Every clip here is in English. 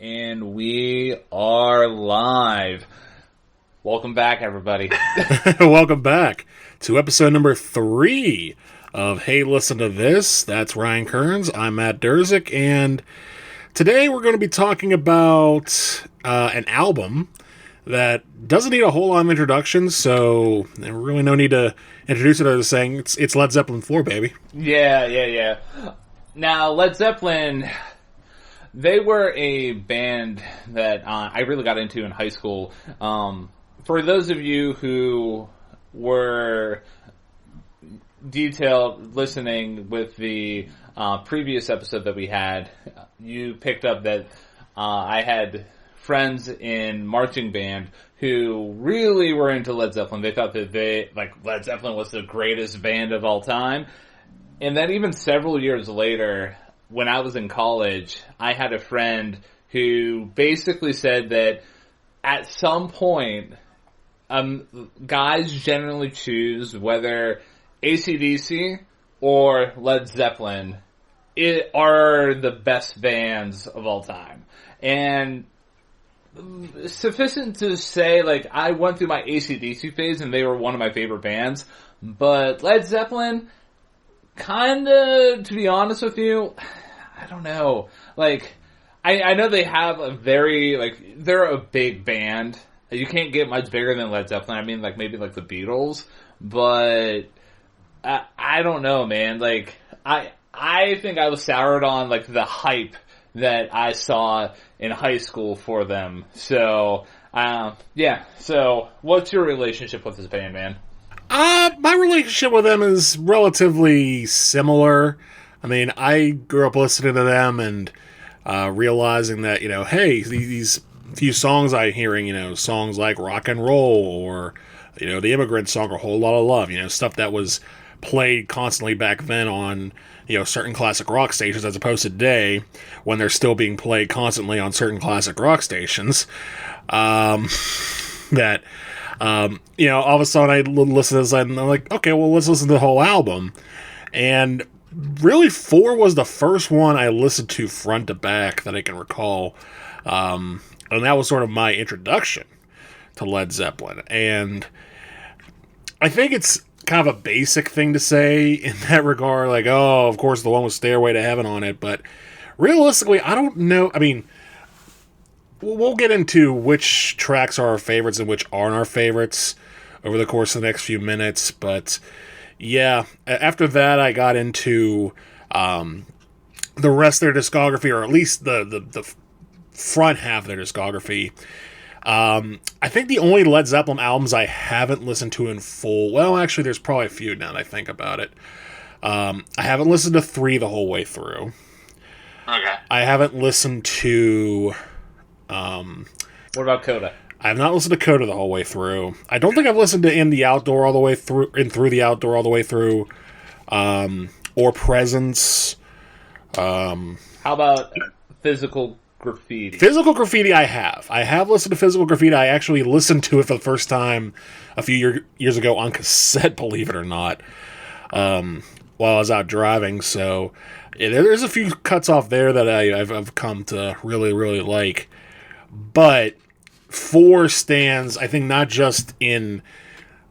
And we are live. Welcome back, everybody. Welcome back to episode number 3 of Hey Listen to This. That's Ryan Kearns. I'm Matt Durzik, and today we're going to be talking about an album that doesn't need a whole lot of introductions, so there's really no need to introduce it other than saying it's Led Zeppelin IV, baby. Yeah. Now, Led Zeppelin, they were a band that I really got into in high school. For those of you who were detailed listening with the previous episode that we had, you picked up that I had friends in marching band who really were into Led Zeppelin. They thought that Led Zeppelin was the greatest band of all time. And then even several years later, when I was in college, I had a friend who basically said that at some point, guys generally choose whether AC/DC or Led Zeppelin are the best bands of all time. And sufficient to say, I went through my AC/DC phase and they were one of my favorite bands, but Led Zeppelin, kinda, to be honest with you, I don't know. I know they have a very, they're a big band. You can't get much bigger than Led Zeppelin. I mean, maybe the Beatles, but I don't know, man. I think I was soured on, the hype that I saw in high school for them. So, yeah. So, what's your relationship with this band, man? My relationship with them is relatively similar. I mean, I grew up listening to them and realizing that, hey, these few songs I'm hearing, songs like Rock and Roll or, the Immigrant Song or Whole Lot of Love, stuff that was played constantly back then on, certain classic rock stations as opposed to today when they're still being played constantly on certain classic rock stations. All of a sudden I listen to this and I'm like, okay, well, let's listen to the whole album. And really, 4 was the first one I listened to front to back that I can recall. And that was sort of my introduction to Led Zeppelin. And I think it's kind of a basic thing to say in that regard. Of course, the one with Stairway to Heaven on it. But realistically, I don't know. I mean, we'll get into which tracks are our favorites and which aren't our favorites over the course of the next few minutes. But yeah, after that, I got into the rest of their discography, or at least the front half of their discography. I think the only Led Zeppelin albums I haven't listened to in full, well, actually, there's probably a few now that I think about it. I haven't listened to 3 the whole way through. Okay. I haven't listened to... What about Coda? I have not listened to Coda the whole way through. I don't think I've listened to In the Outdoor all the way through, and Through the Outdoor all the way through, or Presence. How about Physical Graffiti? Physical Graffiti I have. I have listened to Physical Graffiti. I actually listened to it for the first time a few years ago on cassette, believe it or not, while I was out driving. So yeah, there's a few cuts off there that I've come to really, really like. But 4 stands, I think, not just in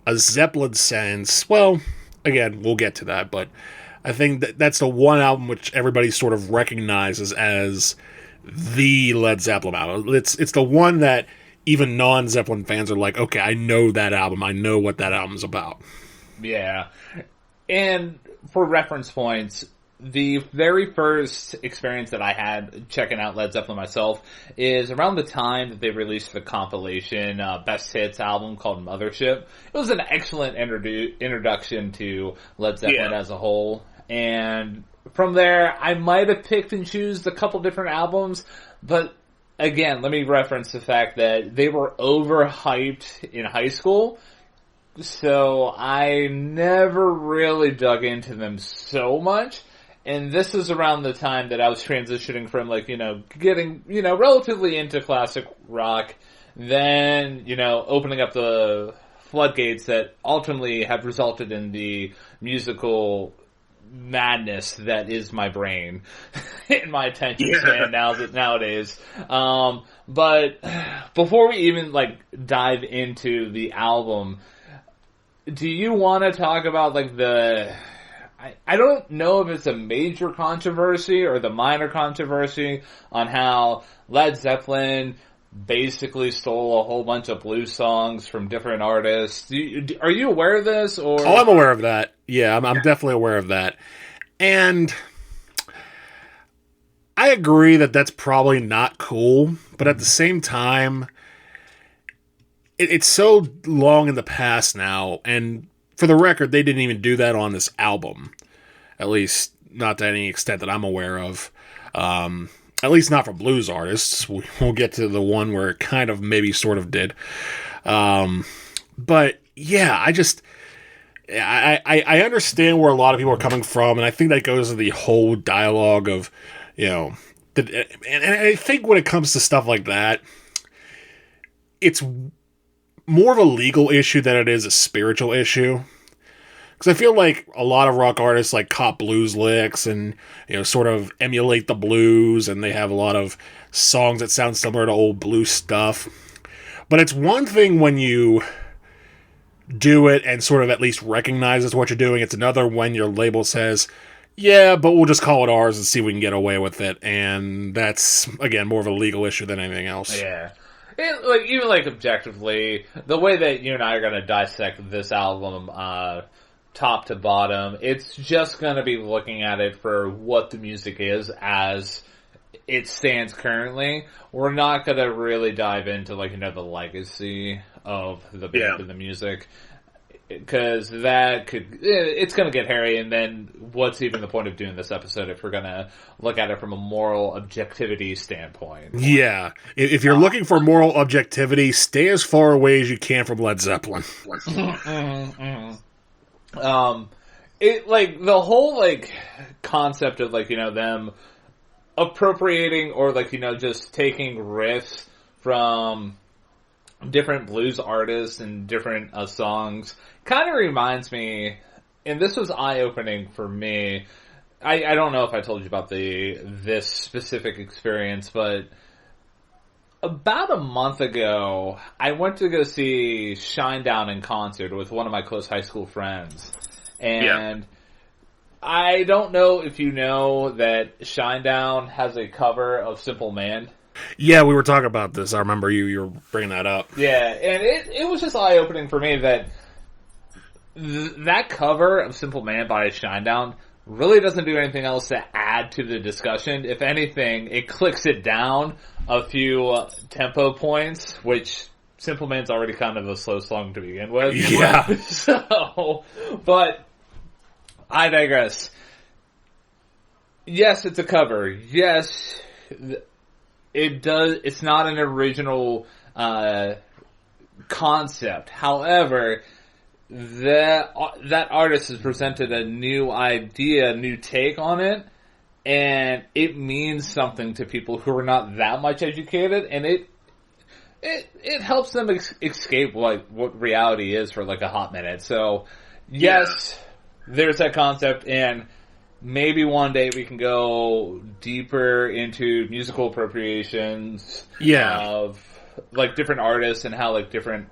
a Zeppelin sense. Well, again, we'll get to that, but I think that's the one album which everybody sort of recognizes as the Led Zeppelin album. It's the one that even non-Zeppelin fans are like, okay, I know that album. I know what that album's about. Yeah. And for reference points, the very first experience that I had checking out Led Zeppelin myself is around the time that they released the compilation Best Hits album called Mothership. It was an excellent introduction to Led Zeppelin as a whole. And from there, I might have picked and choose a couple different albums, but again, let me reference the fact that they were overhyped in high school. So I never really dug into them so much. And this is around the time that I was transitioning from, getting, relatively into classic rock, then, opening up the floodgates that ultimately have resulted in the musical madness that is my brain and my attention span nowadays. But before we even like dive into the album, do you want to talk about like I don't know if it's a major controversy or the minor controversy on how Led Zeppelin basically stole a whole bunch of blues songs from different artists. Are you aware of this? Or I'm aware of that. Yeah, I'm definitely aware of that. And I agree that that's probably not cool, but at the same time, it's so long in the past now, and for the record, they didn't even do that on this album. At least, not to any extent that I'm aware of. At least not for blues artists. We'll get to the one where it kind of maybe sort of did. But yeah, I understand where a lot of people are coming from, and I think that goes to the whole dialogue of, and I think when it comes to stuff like that, it's more of a legal issue than it is a spiritual issue. Because I feel like a lot of rock artists like cop blues licks and, sort of emulate the blues, and they have a lot of songs that sound similar to old blues stuff. But it's one thing when you do it and sort of at least recognizes what you're doing. It's another when your label says, yeah, but we'll just call it ours and see if we can get away with it. And that's, again, more of a legal issue than anything else. Yeah. And, even objectively, the way that you and I are going to dissect this album, top to bottom, it's just going to be looking at it for what the music is as it stands currently. We're not going to really dive into, the legacy of the band and the music, because it's going to get hairy, and then what's even the point of doing this episode if we're going to look at it from a moral objectivity standpoint? Yeah. If you're looking for moral objectivity, stay as far away as you can from Led Zeppelin. The whole, concept of, them appropriating or, just taking riffs from different blues artists and different songs kind of reminds me, and this was eye-opening for me. I don't know if I told you about this specific experience, but about a month ago, I went to go see Shinedown in concert with one of my close high school friends. And I don't know if you know that Shinedown has a cover of Simple Man. Yeah, we were talking about this. I remember you were bringing that up. Yeah, and it was just eye-opening for me that that cover of Simple Man by Shinedown really doesn't do anything else to add to the discussion. If anything, it clicks it down a few tempo points, which Simple Man's already kind of a slow song to begin with. Yeah. But I digress. Yes, it's a cover. Yes, it does. It's not an original concept. However, that artist has presented a new idea, a new take on it, and it means something to people who are not that much educated, and it helps them escape what reality is for a hot minute. So, yes, there's that concept, and maybe one day we can go deeper into musical appropriations of different artists and how different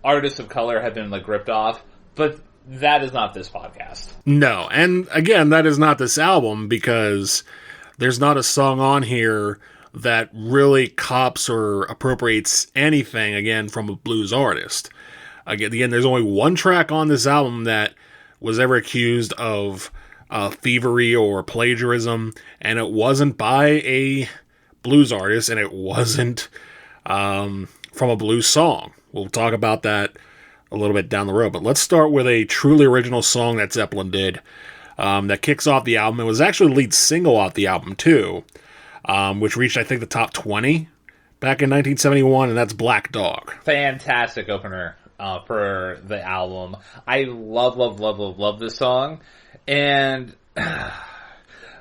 artists of color have been ripped off. But that is not this podcast. No, and again, that is not this album, because there's not a song on here that really cops or appropriates anything, again, from a blues artist. Again, there's only one track on this album that was ever accused of thievery or plagiarism, and it wasn't by a blues artist, and it wasn't from a blues song. We'll talk about that a little bit down the road, but let's start with a truly original song that Zeppelin did that kicks off the album. It was actually the lead single off the album, too, which reached, I think, the top 20 back in 1971, and that's Black Dog. Fantastic opener for the album. I love this song, and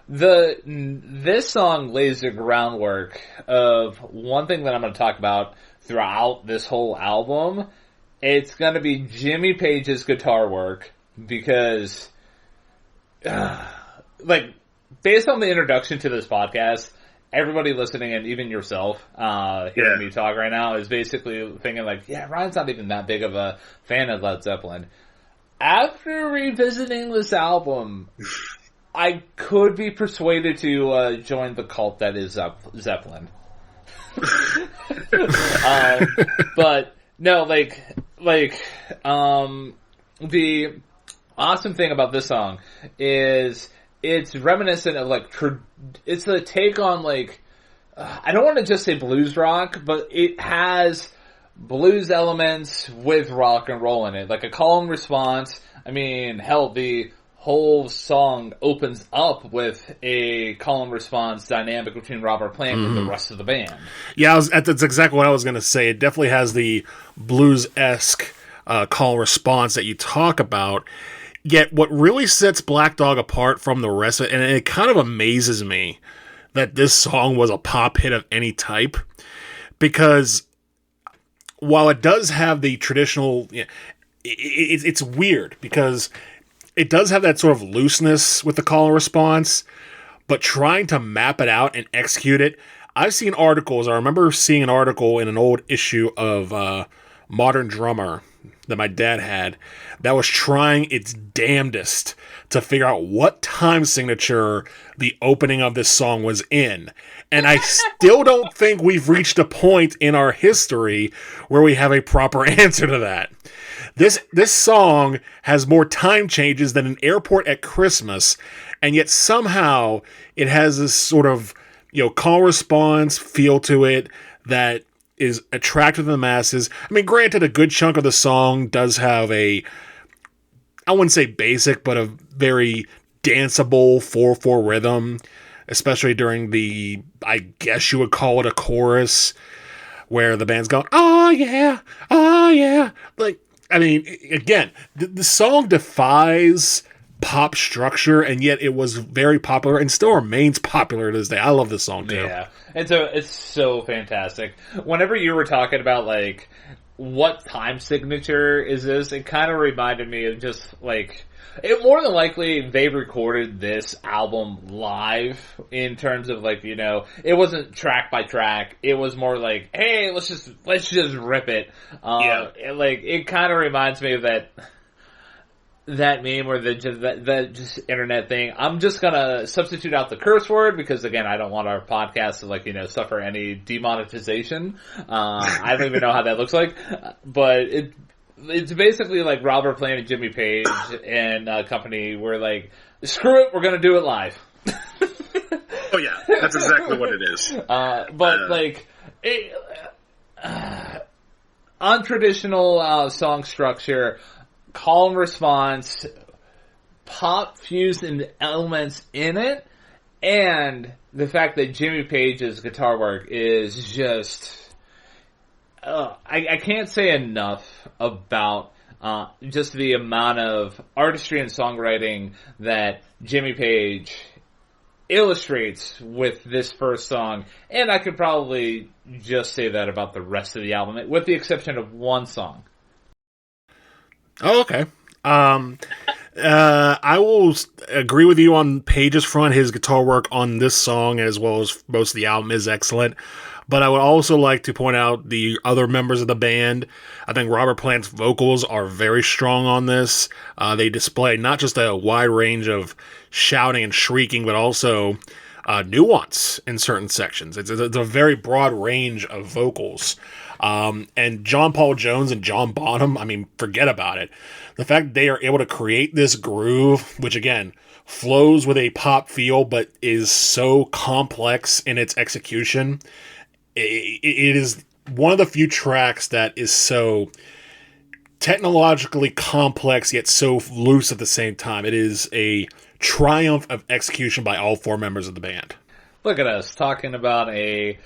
this song lays the groundwork of one thing that I'm going to talk about throughout this whole album. It's going to be Jimmy Page's guitar work, because like, based on the introduction to this podcast, everybody listening, and even yourself, hearing me talk right now, is basically thinking like, yeah, Ryan's not even that big of a fan of Led Zeppelin. After revisiting this album, I could be persuaded to join the cult that is Zeppelin. But no, the awesome thing about this song is it's reminiscent of it's a take on I don't want to just say blues rock, but it has blues elements with rock and roll in it, like a call and response. I mean, hell, the whole song opens up with a call and response dynamic between Robert Plant and the rest of the band. Yeah, that's exactly what I was going to say. It definitely has the blues-esque call and response that you talk about. Yet what really sets Black Dog apart from the rest of it, and it kind of amazes me that this song was a pop hit of any type, because while it does have the traditional, it's weird because it does have that sort of looseness with the call and response, but trying to map it out and execute it. I've seen articles. I remember seeing an article in an old issue of Modern Drummer that my dad had that was trying its damnedest to figure out what time signature the opening of this song was in. And I still don't think we've reached a point in our history where we have a proper answer to that. This song has more time changes than an airport at Christmas, and yet somehow it has this sort of, call response feel to it that is attractive to the masses. I mean, granted, a good chunk of the song does have I wouldn't say basic, but a very danceable 4/4 rhythm, especially during I guess you would call it a chorus, where the band's going, oh yeah, oh yeah. I mean, again, the song defies pop structure, and yet it was very popular and still remains popular to this day. I love this song too. Yeah, it's so fantastic. Whenever you were talking about what time signature is this, it kind of reminded me of just it more than likely they recorded this album live in terms of it wasn't track by track. It was more hey, let's just rip it. It kind of reminds me of that meme or that just internet thing. I'm just gonna substitute out the curse word because again, I don't want our podcast to suffer any demonetization. I don't even know how that looks like, but it's basically Robert Plant and Jimmy Page and company were screw it, we're gonna do it live. Oh yeah, that's exactly what it is. Untraditional song structure, call and response, pop fused in elements in it, and the fact that Jimmy Page's guitar work is just I can't say enough about just the amount of artistry and songwriting that Jimmy Page illustrates with this first song, and I could probably just say that about the rest of the album, with the exception of one song. Oh, okay. I will agree with you on Page's front. His guitar work on this song, as well as most of the album, is excellent. But I would also like to point out the other members of the band. I think Robert Plant's vocals are very strong on this. They display not just a wide range of shouting and shrieking, but also nuance in certain sections. It's a very broad range of vocals. And John Paul Jones and John Bonham, I mean, forget about it. The fact that they are able to create this groove, which again, flows with a pop feel, but is so complex in its execution. It is one of the few tracks that is so technologically complex, yet so loose at the same time. It is a triumph of execution by all four members of the band. Look at us, talking about a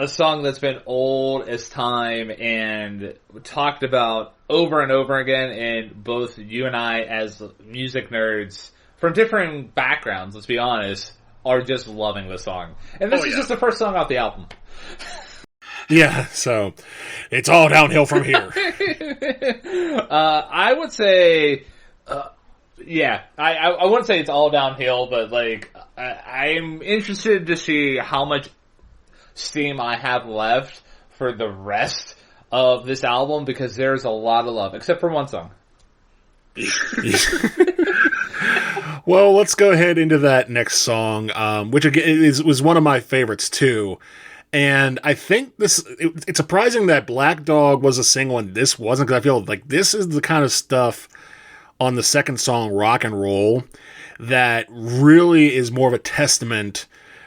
song that's been old as time and talked about over and over again, and both you and I, as music nerds from different backgrounds, let's be honest, are just loving this song. And this is just the first song off the album. Yeah, so it's all downhill from here. I would say Yeah, I wouldn't say it's all downhill, but like I'm interested to see how much steam I have left for the rest of this album because there's a lot of love, except for one song. Well, let's go ahead into that next song, which again was one of my favorites too. And I think it's surprising that Black Dog was a single and this wasn't, because I feel like this is the kind of stuff on the second song, Rock and Roll, that really is more of a testament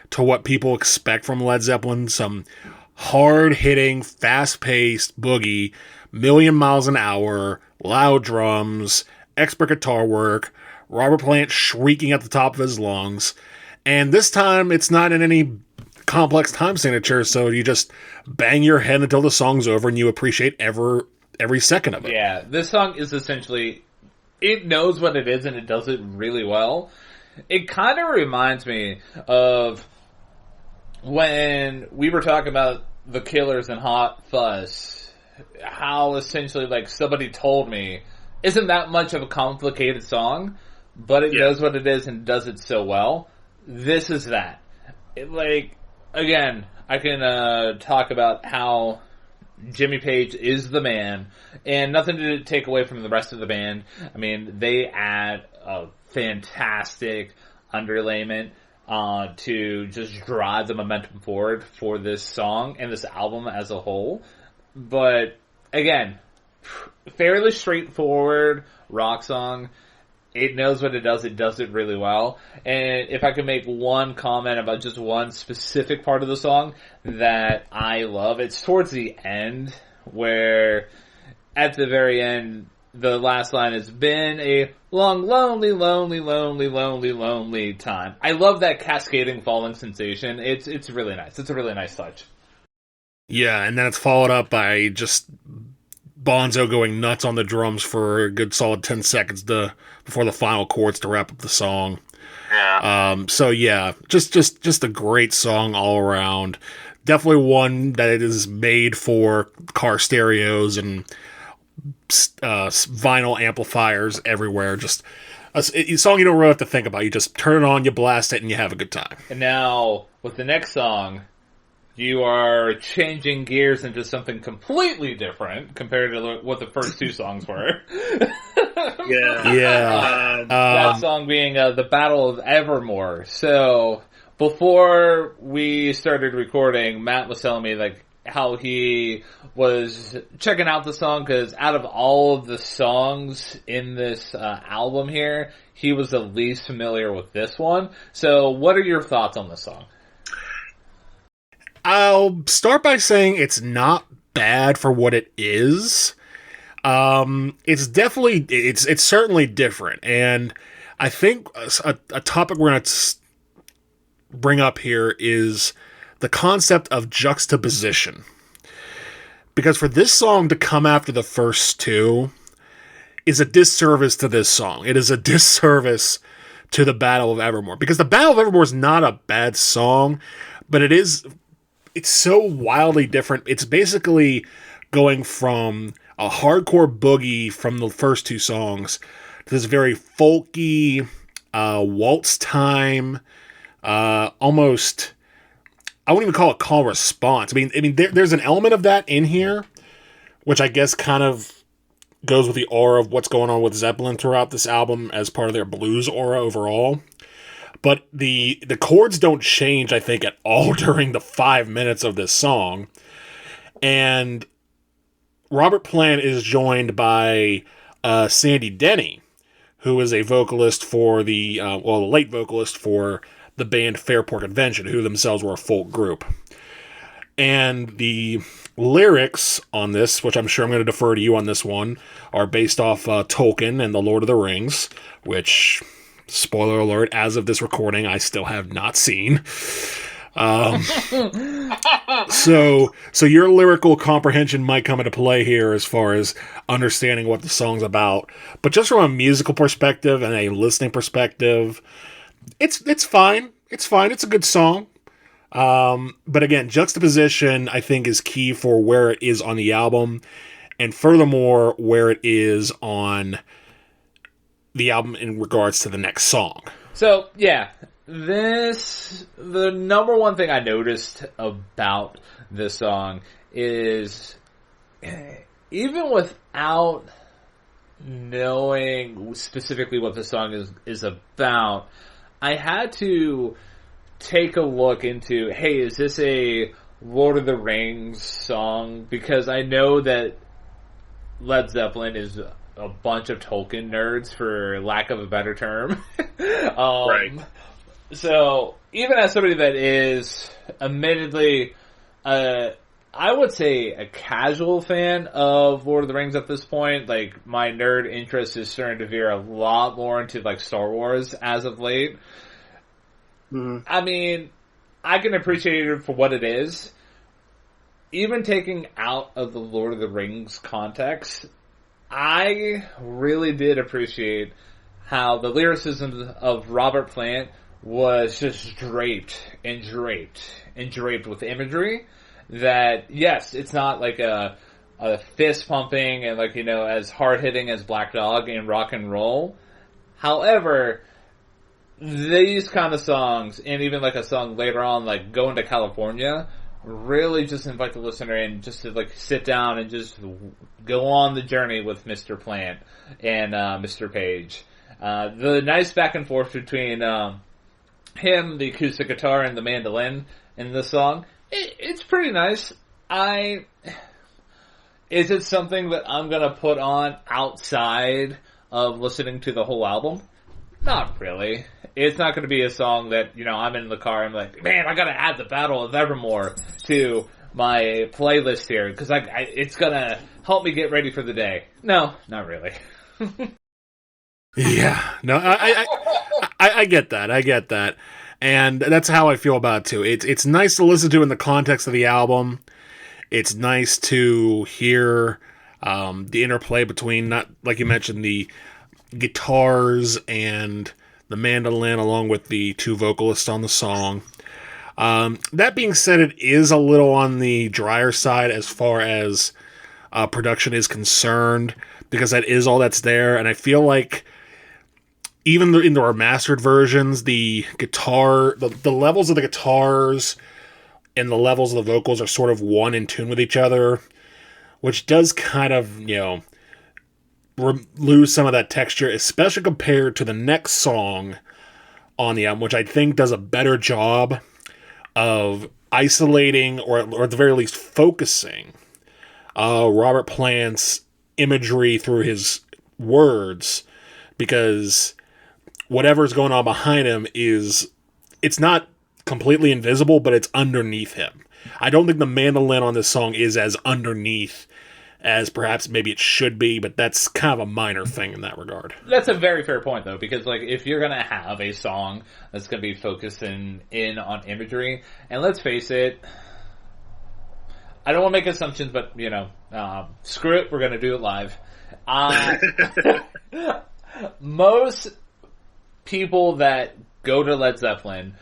to what people expect from Led Zeppelin. Some hard-hitting, fast-paced boogie, million miles an hour, loud drums, expert guitar work, Robert Plant shrieking at the top of his lungs. And this time, it's not in any complex time signature, so you just bang your head until the song's over and you appreciate every second of it. Yeah, this song is essentially... It knows what it is and it does it really well. It kind of reminds me of when we were talking about the Killers and Hot Fuss. How essentially, like, somebody told me, isn't that much of a complicated song, but it knows what it is and does it so well. This is that. Again, I can talk about how Jimmy Page is the man, and nothing to take away from the rest of the band. I mean, they add a fantastic underlayment to just drive the momentum forward for this song and this album as a whole. But, again, fairly straightforward rock song. It knows what it does it really well. And if I could make one comment about just one specific part of the song that I love, it's towards the end, where at the very end, the last line has been a long, lonely, lonely, lonely, lonely, lonely time. I love that cascading falling sensation. It's really nice. It's a really nice touch. Yeah, and then it's followed up by just Bonzo going nuts on the drums for a good solid 10 seconds before the final chords to wrap up the song. Yeah. So yeah, just a great song all around. Definitely one that it is made for car stereos and vinyl amplifiers everywhere. Just a song you don't really have to think about. You just turn it on, you blast it, and you have a good time. And now, with the next song, you are changing gears into something completely different compared to what the first two songs were. Yeah. That song being the Battle of Evermore. So, before we started recording, Matt was telling me like how he was checking out the song, because out of all of the songs in this album here, he was the least familiar with this one. So, what are your thoughts on this song? I'll start by saying it's not bad for what it is. It's certainly different, and I think a topic we're going to bring up here is the concept of juxtaposition. Because for this song to come after the first two is a disservice to this song. It is a disservice to the Battle of Evermore. Because the Battle of Evermore is not a bad song, but it's so wildly different. It's basically going from a hardcore boogie from the first two songs to this very folky, waltz time, almost, I wouldn't even call it call response. I mean, there's an element of that in here, which I guess kind of goes with the aura of what's going on with Zeppelin throughout this album as part of their blues aura overall. But the chords don't change, I think, at all during the 5 minutes of this song. And Robert Plant is joined by Sandy Denny, who is a vocalist for the late vocalist for the band Fairport Convention, who themselves were a folk group. And the lyrics on this, which I'm sure I'm going to defer to you on this one, are based off Tolkien and The Lord of the Rings, which, spoiler alert, as of this recording, I still have not seen. So your lyrical comprehension might come into play here as far as understanding what the song's about. But just from a musical perspective and a listening perspective, it's fine. It's fine. It's a good song. But again, juxtaposition, I think, is key for where it is on the album. And furthermore, where it is on the album in regards to the next song. So, yeah, the number one thing I noticed about this song is, even without knowing specifically what the song is about, I had to take a look into, hey, is this a Lord of the Rings song? Because I know that Led Zeppelin is a bunch of Tolkien nerds, for lack of a better term. Right. So, even as somebody that is admittedly, I would say a casual fan of Lord of the Rings at this point, like, my nerd interest is starting to veer a lot more into, like, Star Wars as of late. Mm-hmm. I mean, I can appreciate it for what it is. Even taking out of the Lord of the Rings context, I really did appreciate how the lyricism of Robert Plant was just draped with imagery that, yes, it's not like a fist pumping and, like, as hard hitting as Black Dog and Rock and Roll. However, these kind of songs, and even like a song later on, like Going to California, really just invite the listener in just to, like, sit down and just go on the journey with Mr. Plant and Mr. Page. The nice back and forth between him, the acoustic guitar, and the mandolin in this song, it's pretty nice. Is it something that I'm gonna put on outside of listening to the whole album? Not really. It's not going to be a song that, I'm in the car and I'm like, man, I got to add the Battle of Evermore to my playlist here because it's going to help me get ready for the day. No, not really. Yeah, no, I get that. I get that. And that's how I feel about it too. It's nice to listen to in the context of the album. It's nice to hear the interplay between, not like you mentioned, the guitars and the mandolin along with the two vocalists on the song. That being said, it is a little on the drier side as far as production is concerned, because that is all that's there, and I feel like even in the remastered versions, the guitar, the levels of the guitars and the levels of the vocals are sort of one in tune with each other, which does kind of, lose some of that texture, especially compared to the next song on the album, which I think does a better job of isolating, or at the very least focusing, Robert Plant's imagery through his words, because whatever's going on behind him it's not completely invisible, but it's underneath him. I don't think the mandolin on this song is as underneath as perhaps maybe it should be, but that's kind of a minor thing in that regard. That's a very fair point, though, because, like, if you're going to have a song that's going to be focusing in on imagery, and let's face it, I don't want to make assumptions, but, screw it, we're going to do it live. Most people that go to Led Zeppelin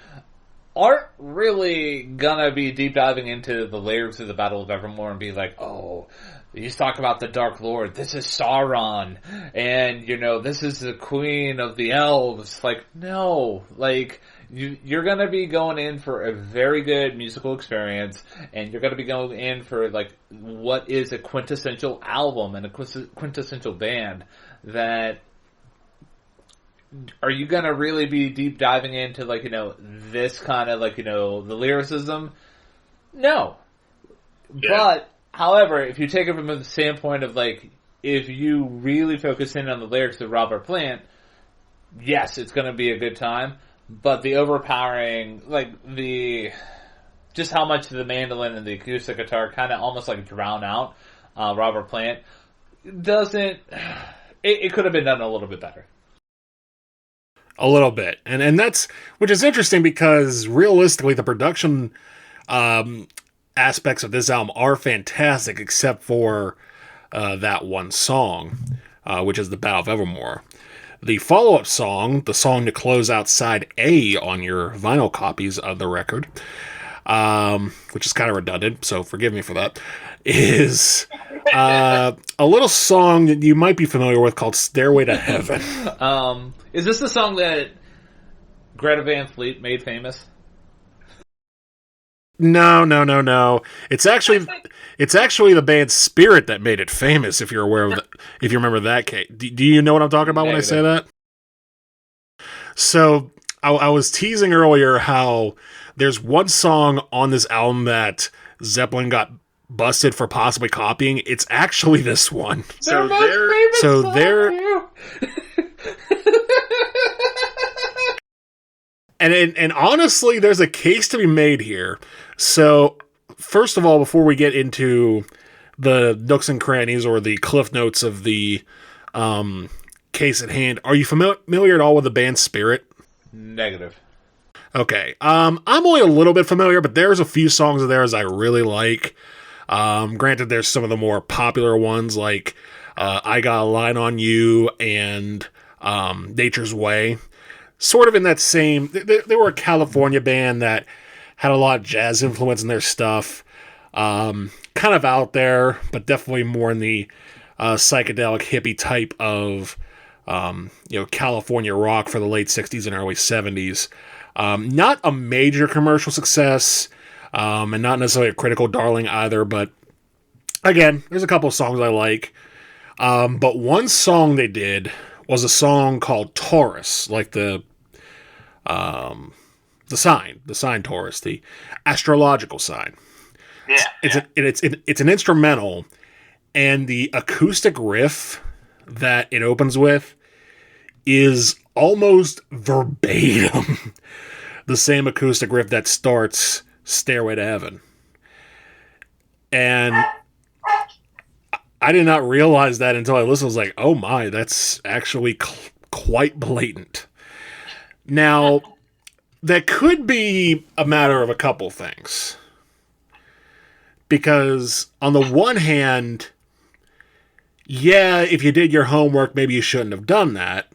aren't really gonna be deep diving into the lyrics of the Battle of Evermore and be like, oh, he's talking about the Dark Lord, this is Sauron, and, this is the Queen of the Elves. Like, no. Like, you're gonna be going in for a very good musical experience, and you're gonna be going in for, like, what is a quintessential album and a quintessential band that... Are you gonna really be deep diving into, like, this kind of, like, the lyricism? No. Yeah. But, however, if you take it from the standpoint of, like, if you really focus in on the lyrics of Robert Plant, yes, it's gonna be a good time, but the overpowering, like, just how much the mandolin and the acoustic guitar kind of almost, like, drown out Robert Plant, it could have been done a little bit better. A little bit. And that's, which is interesting because realistically the production aspects of this album are fantastic, except for that one song, which is the Battle of Evermore. The follow-up song, the song to close out side A on your vinyl copies of the record, which is kind of redundant, so forgive me for that, is A little song that you might be familiar with called Stairway to Heaven. Is this the song that Greta Van Fleet made famous? No. It's actually the band Spirit that made it famous. If you're aware of that, if you remember that case, do you know what I'm talking about when I say that? So I was teasing earlier how there's one song on this album that Zeppelin got busted for possibly copying. It's actually this one. And honestly, there's a case to be made here. So, first of all, before we get into the nooks and crannies or the cliff notes of the case at hand, are you familiar at all with the band Spirit? Negative. Okay. I'm only a little bit familiar, but there's a few songs of theirs I really like. Granted, there's some of the more popular ones like I Got a Line on You and Nature's Way. Sort of in that same... They were a California band that had a lot of jazz influence in their stuff. Kind of out there, but definitely more in the psychedelic hippie type of California rock for the late 60s and early 70s. Not a major commercial success, and not necessarily a critical darling either, but again, there's a couple of songs I like. But one song they did was a song called Taurus, like the sign Taurus, the astrological sign. Yeah. It's an instrumental, and the acoustic riff that it opens with is almost verbatim the same acoustic riff that starts Stairway to Heaven. And I did not realize that until I listened. I was like, oh my, that's actually quite blatant. Now, that could be a matter of a couple things. Because, on the one hand, yeah, if you did your homework, maybe you shouldn't have done that.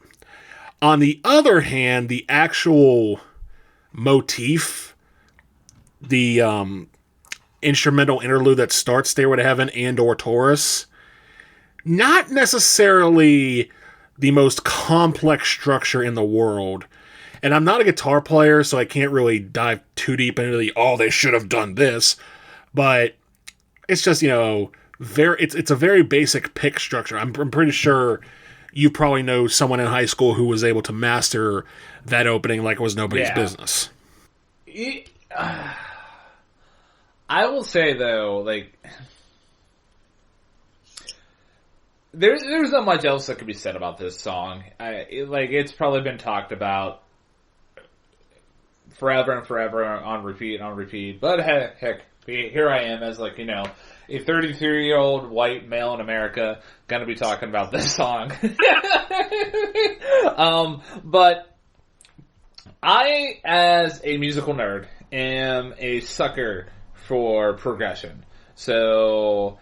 On the other hand, the actual motif, the instrumental interlude that starts Stairway to Heaven and or Taurus, not necessarily the most complex structure in the world. And I'm not a guitar player, so I can't really dive too deep into they should have done this. But it's just, it's a very basic pick structure. I'm pretty sure you probably know someone in high school who was able to master that opening like it was nobody's business. I will say, though, there's not much else that could be said about this song. It's probably been talked about forever and forever on repeat. But heck, here I am as a 33-year-old white male in America gonna be talking about this song. But I, as a musical nerd, am a sucker for progression. So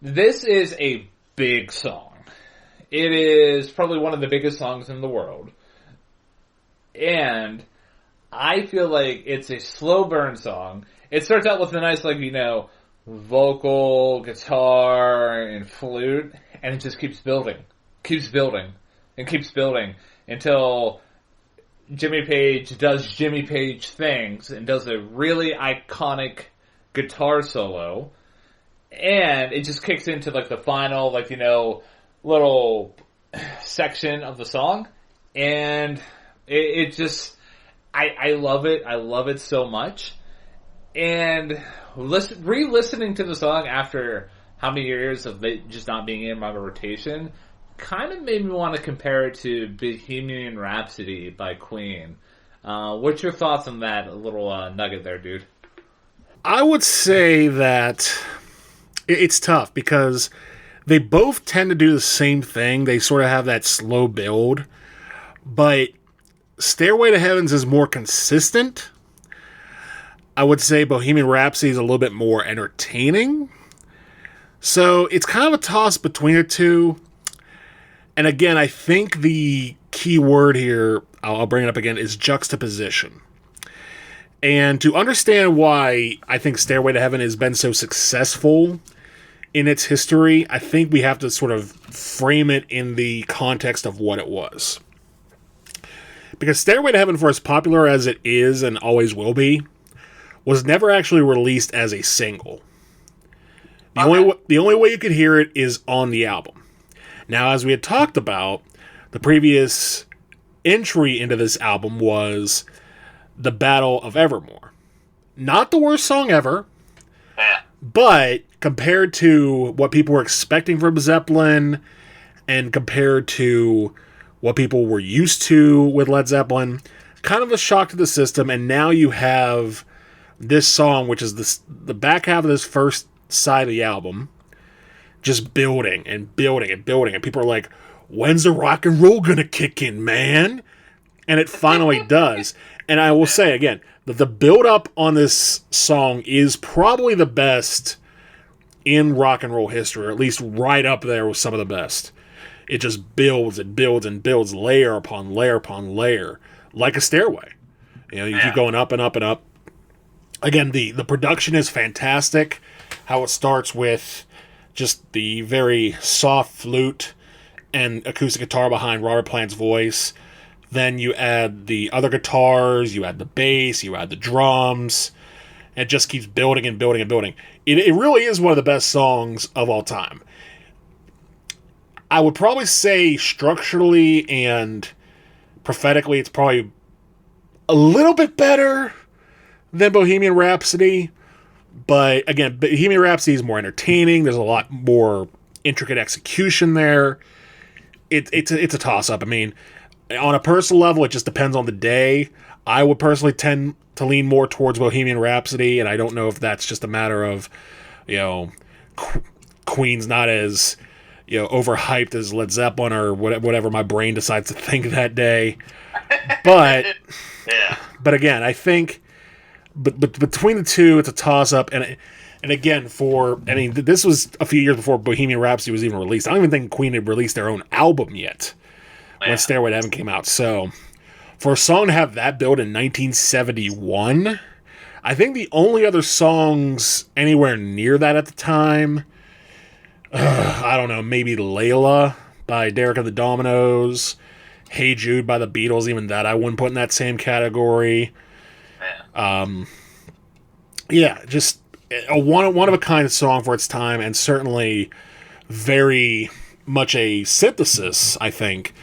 this is a big song. It is probably one of the biggest songs in the world. And I feel like it's a slow burn song. It starts out with a nice, vocal, guitar, and flute, and it just keeps building until Jimmy Page does Jimmy Page things and does a really iconic guitar solo, and it just kicks into the final little section of the song, and it just I love it. I love it so much. And re-listening to the song after how many years of it just not being in my rotation kind of made me want to compare it to Bohemian Rhapsody by Queen. What's your thoughts on that little nugget there, dude? I would say that it's tough because they both tend to do the same thing. They sort of have that slow build, but Stairway to Heaven is more consistent. I would say Bohemian Rhapsody is a little bit more entertaining. So it's kind of a toss between the two. And again, I think the key word here, I'll bring it up again, is juxtaposition. And to understand why I think Stairway to Heaven has been so successful in its history, I think we have to sort of frame it in the context of what it was. Because Stairway to Heaven, for as popular as it is and always will be, was never actually released as a single. The only way you could hear it is on the album. Now, as we had talked about, the previous entry into this album was The Battle of Evermore. Not the worst song ever, but compared to what people were expecting from Zeppelin and compared to what people were used to with Led Zeppelin, kind of a shock to the system. And now you have this song, which is the back half of this first side of the album, just building and building and building. And people are like, when's the rock and roll gonna kick in, man? And it finally does. And I will say again, that the build up on this song is probably the best in rock and roll history, or at least right up there with some of the best. It just builds and builds and builds layer upon layer upon layer, like a stairway. You know, you keep going up and up and up. Again, the production is fantastic. How it starts with just the very soft flute and acoustic guitar behind Robert Plant's voice. Then you add the other guitars, you add the bass, you add the drums. And it just keeps building and building and building. It really is one of the best songs of all time. I would probably say structurally and prophetically, it's probably a little bit better than Bohemian Rhapsody. But again, Bohemian Rhapsody is more entertaining. There's a lot more intricate execution there. It's a toss-up. I mean, on a personal level, it just depends on the day. I would personally tend to lean more towards Bohemian Rhapsody, and I don't know if that's just a matter of, you know, Queen's not as, you know, overhyped as Led Zeppelin or whatever my brain decides to think that day. But but again, I think but between the two, it's a toss-up, and again, this was a few years before Bohemian Rhapsody was even released. I don't even think Queen had released their own album yet when Stairway to Heaven came out. So for a song to have that build in 1971, I think the only other songs anywhere near that at the time, I don't know, maybe Layla by Derek and the Dominoes, Hey Jude by the Beatles, even that I wouldn't put in that same category. Just a one-of-a-kind song for its time, and certainly very much a synthesis, I think,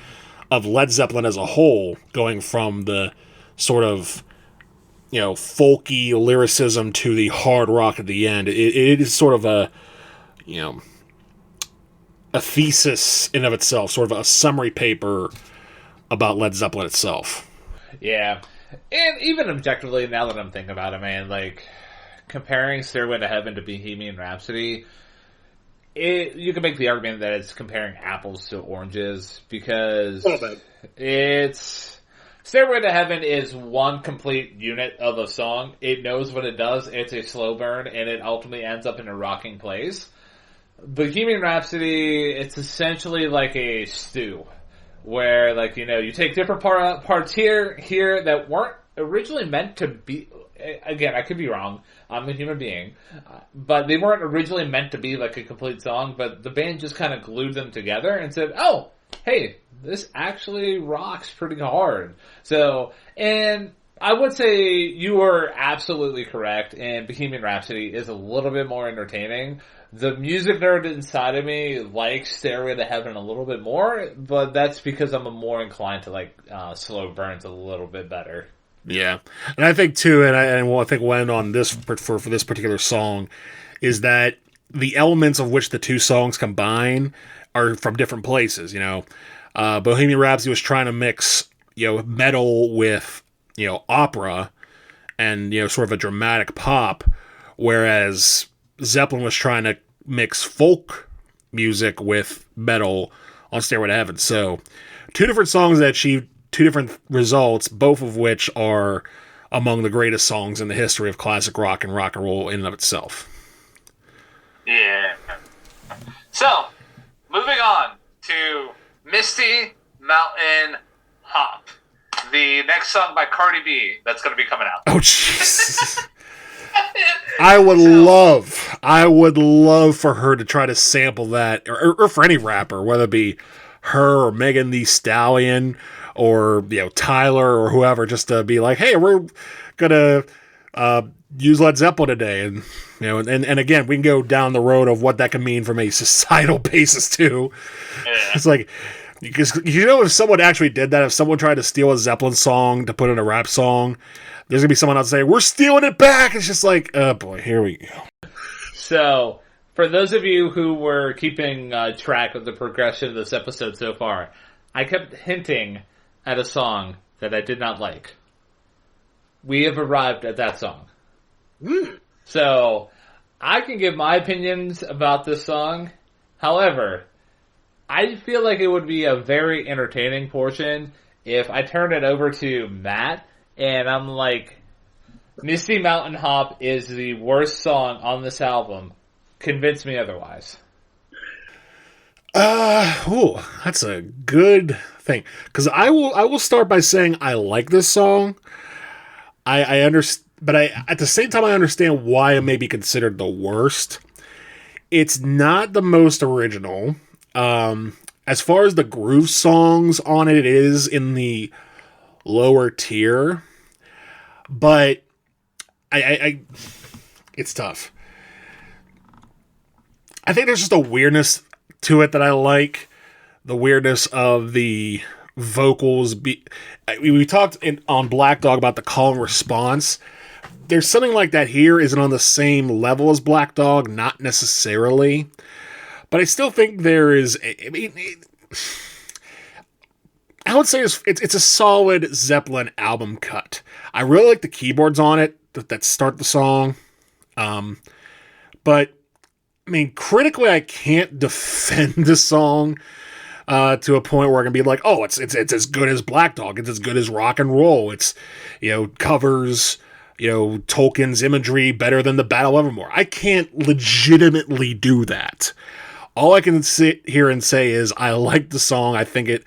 of Led Zeppelin as a whole, going from the sort of, you know, folky lyricism to the hard rock at the end. It is sort of a, you know, a thesis in of itself, sort of a summary paper about Led Zeppelin itself. Yeah. And even objectively, now that I'm thinking about it, man, like, comparing Stairway to Heaven to Bohemian Rhapsody, you can make the argument that it's comparing apples to oranges, because it's... Stairway to Heaven is one complete unit of a song. It knows what it does. It's a slow burn, and it ultimately ends up in a rocking place. Bohemian Rhapsody, it's essentially like a stew, where, like, you know, you take different parts here that weren't originally meant to be... Again, I could be wrong. I'm a human being. But they weren't originally meant to be like a complete song, but the band just kind of glued them together and said, oh, hey, this actually rocks pretty hard. So, and I would say you are absolutely correct, and Bohemian Rhapsody is a little bit more entertaining. The music nerd inside of me likes Stairway to Heaven a little bit more, but that's because I'm more inclined to like slow burns a little bit better. Yeah, and I think too, and I think we'll end on this for this particular song, is that the elements of which the two songs combine are from different places. You know, Bohemian Rhapsody was trying to mix, you know, metal with, you know, opera, and, you know, sort of a dramatic pop, whereas Zeppelin was trying to mix folk music with metal on Stairway to Heaven. So, two different songs that achieved two different results, both of which are among the greatest songs in the history of classic rock and roll in and of itself. Yeah. So, moving on to Misty Mountain Hop, the next song by Cardi B that's going to be coming out. Oh, jeez. I would love I would love for her to try to sample that, or for any rapper, whether it be her or Megan Thee Stallion or Tyler or whoever, just to be like, hey, we're gonna use Led Zeppelin today, and and again, we can go down the road of what that can mean from a societal basis too. Yeah. It's like, because if someone actually did that, if someone tried to steal a Zeppelin song to put in a rap song, there's gonna be someone out saying, we're stealing it back. It's just like, oh boy, here we go. So, for those of you who were keeping track of the progression of this episode so far, I kept hinting at a song that I did not like. We have arrived at that song. So, I can give my opinions about this song. However, I feel like it would be a very entertaining portion if I turn it over to Matt and I'm like, Misty Mountain Hop is the worst song on this album. Convince me otherwise. That's a good thing. Because I will start by saying I like this song. I understand, but at the same time I understand why it may be considered the worst. It's not the most original. As far as the groove songs on it, it is in the lower tier. But I it's tough. I think there's just a weirdness to it that I like. The weirdness of the vocals. We talked on Black Dog about the call and response. There's something like that here. Isn't on the same level as Black Dog, not necessarily. But I still think there is. I would say it's a solid Zeppelin album cut. I really like the keyboards on it that start the song. But I mean, critically, I can't defend the song to a point where I can be like, oh, it's as good as Black Dog. It's as good as rock and roll. It's, covers, Tolkien's imagery better than the Battle of Evermore. I can't legitimately do that. All I can sit here and say is I like the song. I think it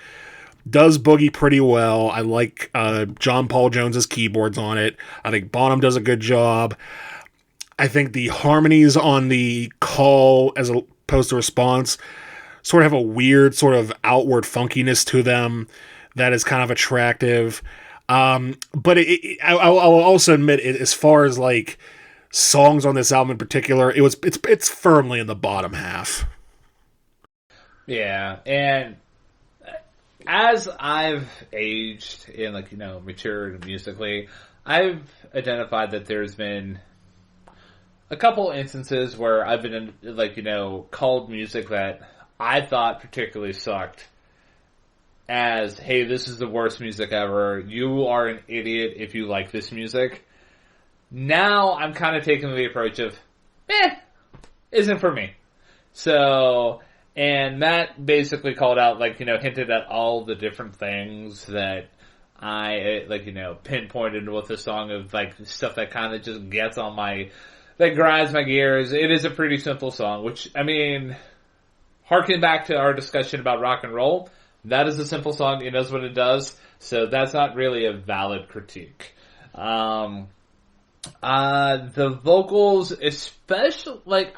does boogie pretty well. I like John Paul Jones's keyboards on it. I think Bonham does a good job. I think the harmonies on the call as opposed to response sort of have a weird sort of outward funkiness to them that is kind of attractive. But I'll also admit, as far as like songs on this album in particular, it's firmly in the bottom half. Yeah, and as I've aged and matured musically, I've identified that there's been a couple instances where I've been called music that I thought particularly sucked as, hey, this is the worst music ever. You are an idiot if you like this music. Now I'm kind of taking the approach of, isn't for me. So, and Matt basically called out, hinted at all the different things that I, pinpointed with the song of, stuff that kind of just gets on that grinds my gears. It is a pretty simple song, which, harking back to our discussion about rock and roll, that is a simple song. It knows what it does, so that's not really a valid critique. The vocals, especially,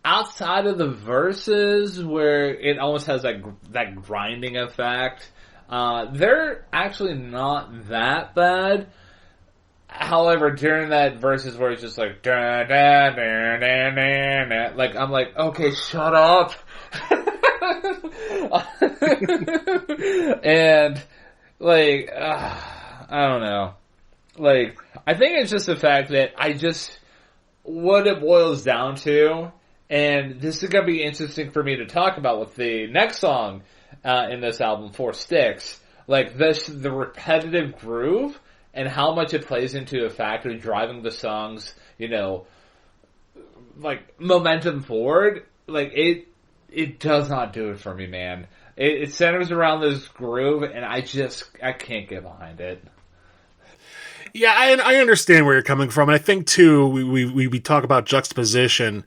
outside of the verses, where it almost has that grinding effect, they're actually not that bad. However, during that verses where it's just like, da, da, da, da, da, da, I'm like, okay, shut up. And, I don't know. I think it's just the fact that what it boils down to, and this is going to be interesting for me to talk about with the next song in this album, Four Sticks, the repetitive groove, and how much it plays into a factor driving the song's, momentum forward. It does not do it for me, man. It centers around this groove, and I can't get behind it. Yeah, I understand where you're coming from, and I think too we talk about juxtaposition,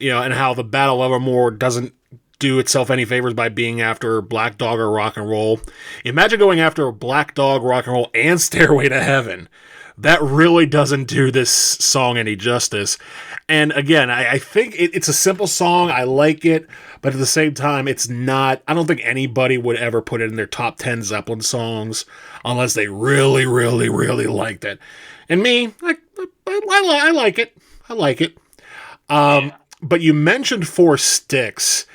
and how the Battle of Evermore doesn't do itself any favors by being after Black Dog or Rock and Roll. Imagine going after Black Dog, Rock and Roll, and Stairway to Heaven. that really doesn't do this song any justice. And again, I think it's a simple song. I like it, but at the same time, it's not. I don't think anybody would ever put it in their top 10 Zeppelin songs unless they really, really, really liked it. And me, I like it. I like it. But you mentioned Four Sticks,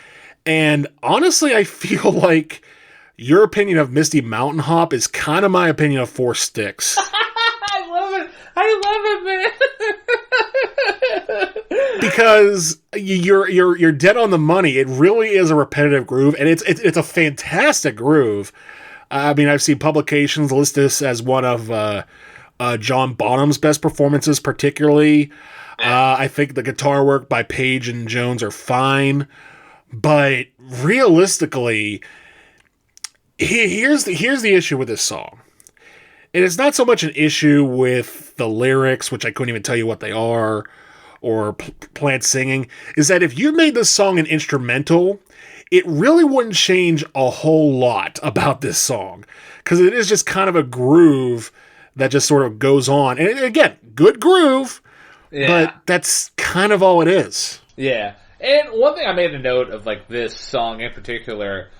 and honestly, I feel like your opinion of Misty Mountain Hop is kind of my opinion of Four Sticks. I love it, man. Because you're dead on the money. It really is a repetitive groove, and it's a fantastic groove. I mean, I've seen publications list this as one of John Bonham's best performances, particularly. I think the guitar work by Page and Jones are fine, but realistically, here's the issue with this song. And it's not so much an issue with the lyrics, which I couldn't even tell you what they are, or Plant singing, is that if you made this song an instrumental, it really wouldn't change a whole lot about this song. Because it is just kind of a groove that just sort of goes on. And again, good groove, but that's kind of all it is. Yeah. And one thing I made a note of, like, this song in particular,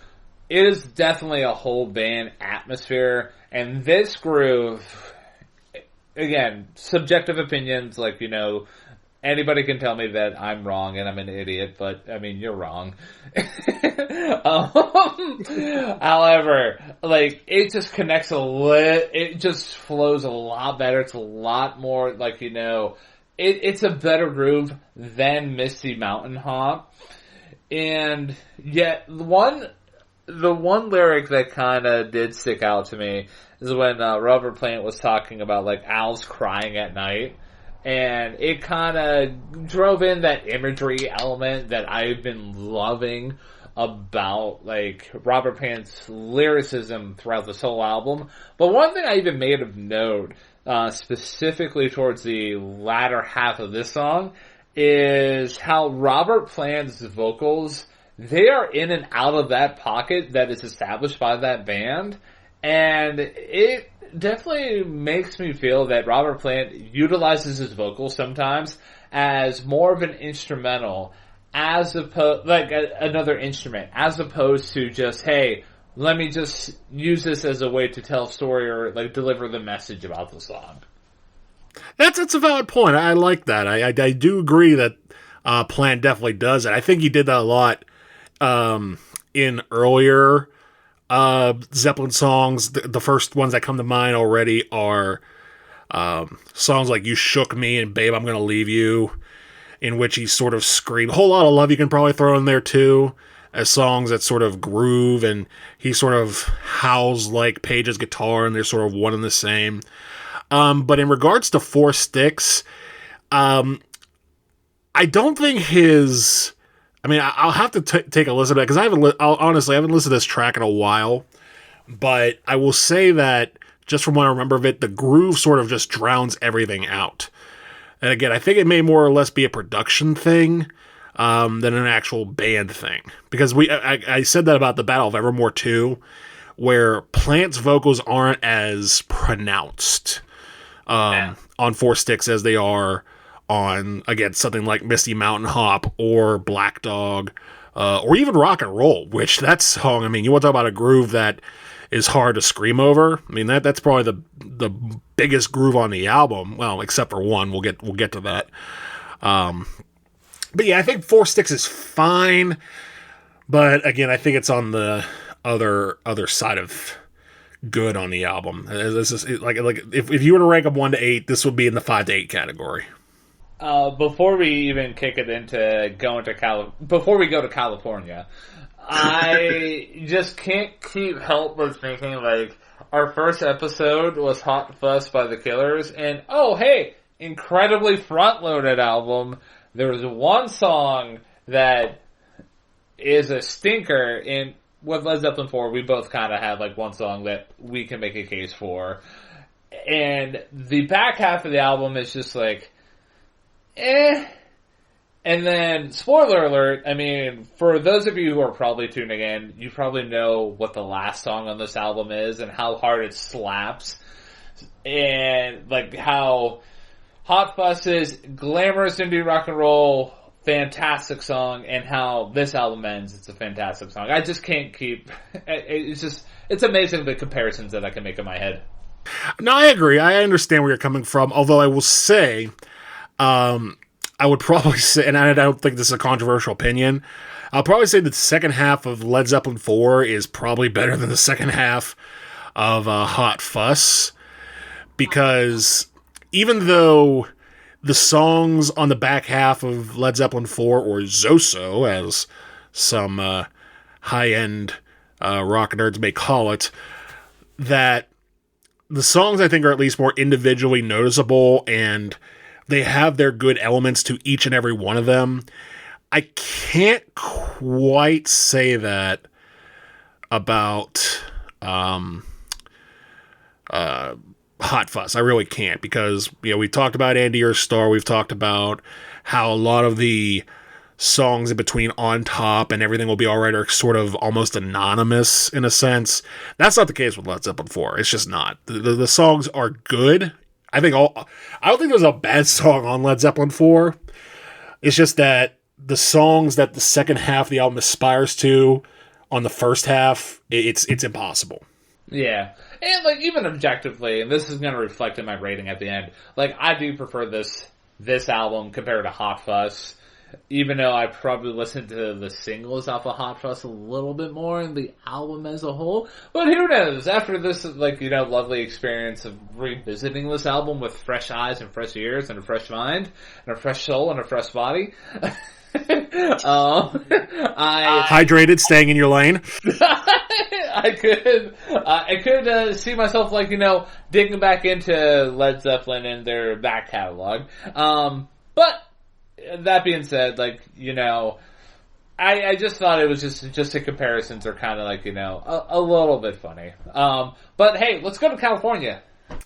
is definitely a whole band atmosphere. And this groove, again, subjective opinions, like, anybody can tell me that I'm wrong and I'm an idiot, but, I mean, you're wrong. However, like, it just connects it just flows a lot better. It's a lot more, like, it's a better groove than Misty Mountain Hop. And yet, the one lyric that kind of did stick out to me is when Robert Plant was talking about, like, owls crying at night. And it kind of drove in that imagery element that I've been loving about, like, Robert Plant's lyricism throughout this whole album. But one thing I even made of note, specifically towards the latter half of this song, is how Robert Plant's vocals, they are in and out of that pocket that is established by that band, and it definitely makes me feel that Robert Plant utilizes his vocals sometimes as more of an instrumental, as opposed, like another instrument, as opposed to just, hey, let me just use this as a way to tell a story or, like, deliver the message about the song. That's a valid point. I like that. I do agree that Plant definitely does it. I think he did that a lot in earlier Zeppelin songs. The first ones that come to mind already are songs like You Shook Me and Babe, I'm Gonna Leave You, in which he sort of screamed. A Whole Lot of Love you can probably throw in there too, as songs that sort of groove, and he sort of howls like Page's guitar, and they're sort of one and the same. But in regards to Four Sticks, I don't think his... I mean, I'll have to take a listen to it, because I haven't listened to this track in a while, but I will say that, just from what I remember of it, the groove sort of just drowns everything out. And again, I think it may more or less be a production thing than an actual band thing. Because I said that about the Battle of Evermore too, where Plant's vocals aren't as pronounced on Four Sticks as they are on, again, something like Misty Mountain Hop or Black Dog, or even Rock and Roll, which that song, I mean, you want to talk about a groove that is hard to scream over? I mean, that's probably the biggest groove on the album. Well, except for one, we'll get to that. But yeah, I think Four Sticks is fine, but again, I think it's on the other side of good on the album. This is like if you were to rank them 1 to 8, this would be in the 5 to 8 category. Before we even kick it into before we go to California, I just can't keep help but thinking, like, our first episode was Hot Fuss by the Killers, and oh hey, incredibly front-loaded album. There was one song that is a stinker, and with Led Zeppelin IV, we both kind of have, like, one song that we can make a case for. And the back half of the album is just like, eh. And then, spoiler alert, I mean, for those of you who are probably tuning in, you probably know what the last song on this album is and how hard it slaps. and like how Hot Fuss is glamorous indie rock and roll, fantastic song, and how this album ends, it's a fantastic song. I just can't keep, it's amazing the comparisons that I can make in my head. No, I agree. I understand where you're coming from, although I will say, I would probably say, and I don't think this is a controversial opinion, I'll probably say that the second half of Led Zeppelin IV is probably better than the second half of Hot Fuss, because even though the songs on the back half of Led Zeppelin IV, or Zoso, as some high-end rock nerds may call it, that the songs I think are at least more individually noticeable, and they have their good elements to each and every one of them. I can't quite say that about Hot Fuss. I really can't, because we talked about Andy Your Star. We've talked about how a lot of the songs in between On Top and Everything Will Be Alright are sort of almost anonymous in a sense. That's not the case with Led Zeppelin IV. It's just not. The songs are good. I don't think there's a bad song on Led Zeppelin IV. It's just that the songs that the second half of the album aspires to on the first half, it's impossible. Yeah. And, like, even objectively, and this is going to reflect in my rating at the end, like, I do prefer this album compared to Hot Fuss, even though I probably listened to the singles off of Hot Fuss a little bit more than the album as a whole. But who knows? After this, like, lovely experience of revisiting this album with fresh eyes and fresh ears and a fresh mind and a fresh soul and a fresh body, I hydrated, staying in your lane. I could see myself, like, digging back into Led Zeppelin and their back catalog. But that being said, like, I just thought it was just the comparisons are kind of like, a little bit funny. But hey, let's go to California.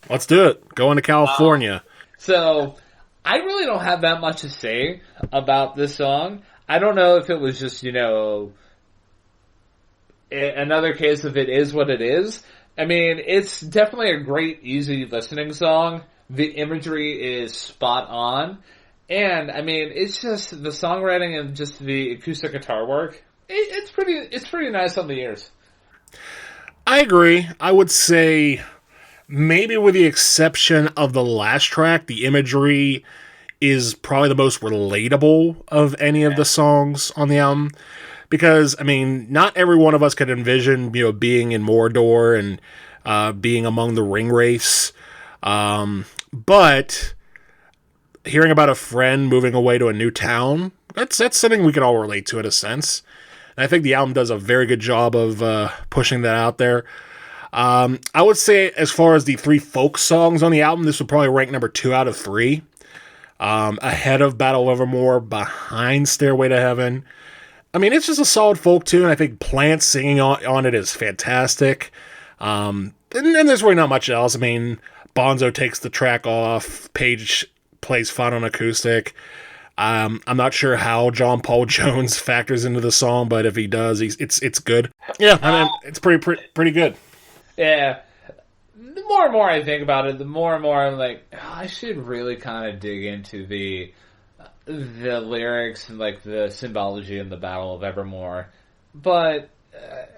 Let's do it. Going to California. So I really don't have that much to say about this song. I don't know if it was just, another case of it is what it is. I mean, it's definitely a great, easy listening song. The imagery is spot on. And, I mean, it's just the songwriting and just the acoustic guitar work. It's pretty nice on the ears. I agree. I would say, maybe with the exception of the last track, the imagery is probably the most relatable of any of the songs on the album. Because, I mean, not every one of us could envision, being in Mordor and being among the ring race. But hearing about a friend moving away to a new town, that's something we can all relate to in a sense. And I think the album does a very good job of pushing that out there. I would say, as far as the 3 folk songs on the album, this would probably rank number 2 out of 3. Ahead of Battle of Evermore, behind Stairway to Heaven. I mean, it's just a solid folk tune. I think Plant singing on it is fantastic. And there's really not much else. I mean, Bonzo takes the track off. Page plays fun on acoustic. I'm not sure how John Paul Jones factors into the song, but if he does, it's good. Yeah, I mean, it's pretty good. Yeah. The more and more I think about it, the more and more I'm like, I should really kind of dig into the lyrics and, like, the symbology in the Battle of Evermore. But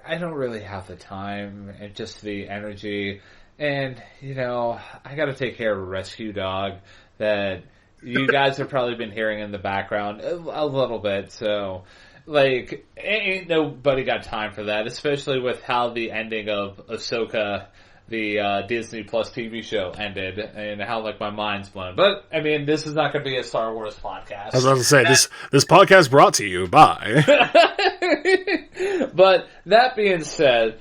I don't really have the time and just the energy. And, I gotta take care of a rescue dog that you guys have probably been hearing in the background a little bit. So, like, ain't nobody got time for that, especially with how the ending of Ahsoka, the Disney Plus TV show, ended, and how, like, my mind's blown. But, I mean, this is not going to be a Star Wars podcast. I was about to say, this podcast brought to you by... But, that being said,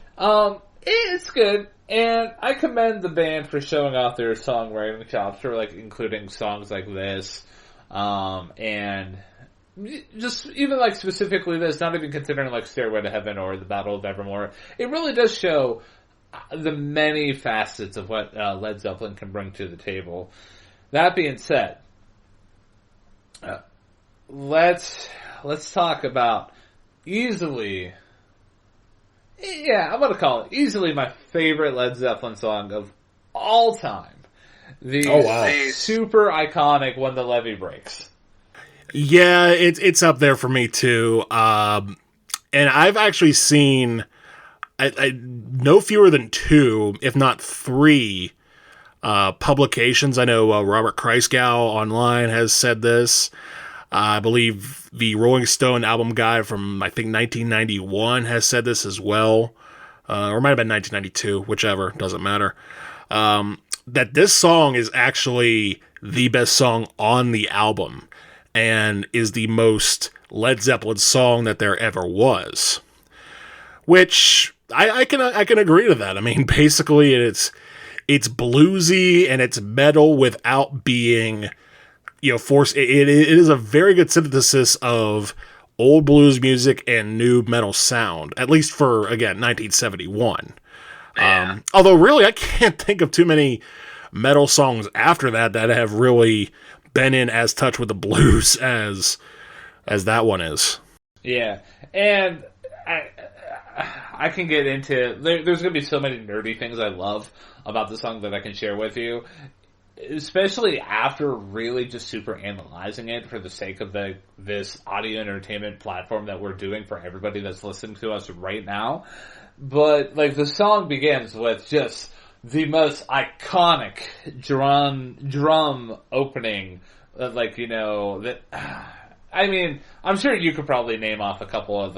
it's good, and I commend the band for showing off their songwriting chops, for, like, including songs like this, and just even, like, specifically this, not even considering, like, Stairway to Heaven or the Battle of Evermore. It really does show the many facets of what Led Zeppelin can bring to the table. That being said, let's talk about easily, I'm going to call it easily my favorite Led Zeppelin song of all time. The super iconic When the Levee Breaks. Yeah, it's up there for me too. And I've actually seen no fewer than 2, if not 3, publications. I know Robert Kreisgau online has said this. I believe the Rolling Stone album guide from, I think, 1991 has said this as well. Or it might have been 1992, whichever, doesn't matter. That this song is actually the best song on the album and is the most Led Zeppelin song that there ever was. Which I can agree to that. I mean, basically it's bluesy and it's metal without being, forced. It is a very good synthesis of old blues music and new metal sound, at least for, again, 1971. Yeah. Although, really, I can't think of too many metal songs after that have really been in as touch with the blues as that one is. Yeah, and I can get into... There's going to be so many nerdy things I love about the song that I can share with you, especially after really just super analyzing it for the sake of this audio entertainment platform that we're doing for everybody that's listening to us right now. But, the song begins with just the most iconic drum opening, I mean, I'm sure you could probably name off a couple of